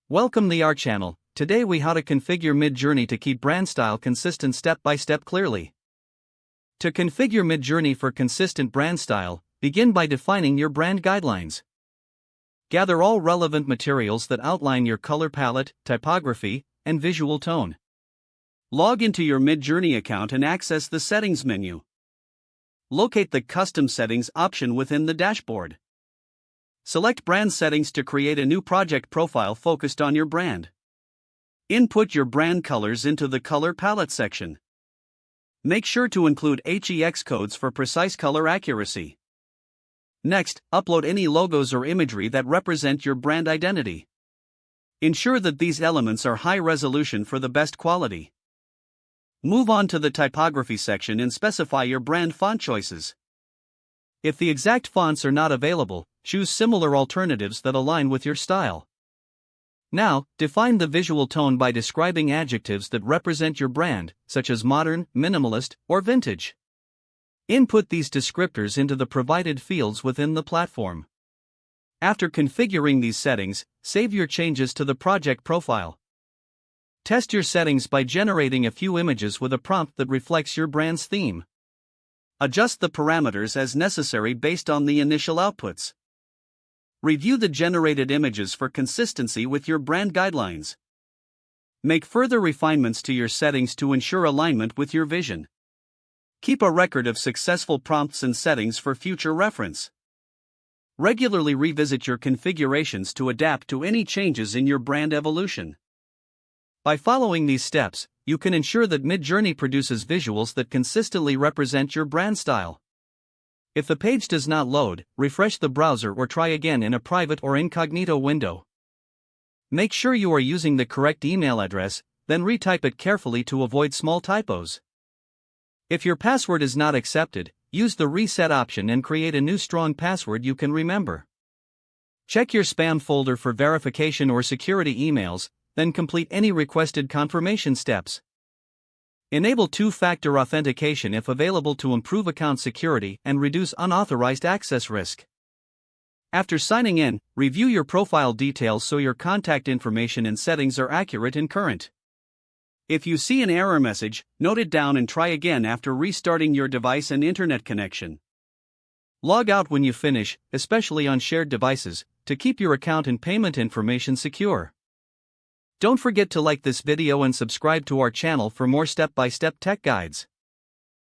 Welcome to our channel. Today we how to configure Midjourney to keep brand style consistent step by step clearly. To configure Midjourney for consistent brand style, begin by defining your brand guidelines. Gather all relevant materials that outline your color palette, typography, and visual tone. Log into your Midjourney account and access the settings menu. Locate the custom settings option within the dashboard. Select brand settings to create a new project profile focused on your brand. Input your brand colors into the color palette section. Make sure to include HEX codes for precise color accuracy. Next, upload any logos or imagery that represent your brand identity. Ensure that these elements are high resolution for the best quality. Move on to the typography section and specify your brand font choices. If the exact fonts are not available, choose similar alternatives that align with your style. Now, define the visual tone by describing adjectives that represent your brand, such as modern, minimalist, or vintage. Input these descriptors into the provided fields within the platform. After configuring these settings, save your changes to the project profile. Test your settings by generating a few images with a prompt that reflects your brand's theme. Adjust the parameters as necessary based on the initial outputs. Review the generated images for consistency with your brand guidelines. Make further refinements to your settings to ensure alignment with your vision. Keep a record of successful prompts and settings for future reference. Regularly revisit your configurations to adapt to any changes in your brand evolution. By following these steps, you can ensure that Midjourney produces visuals that consistently represent your brand style. If the page does not load, refresh the browser or try again in a private or incognito window. Make sure you are using the correct email address, then retype it carefully to avoid small typos. If your password is not accepted, use the reset option and create a new strong password you can remember. Check your spam folder for verification or security emails, then complete any requested confirmation steps. Enable two-factor authentication if available to improve account security and reduce unauthorized access risk. After signing in, review your profile details so your contact information and settings are accurate and current. If you see an error message, note it down and try again after restarting your device and internet connection. Log out when you finish, especially on shared devices, to keep your account and payment information secure. Don't forget to like this video and subscribe to our channel for more step-by-step tech guides.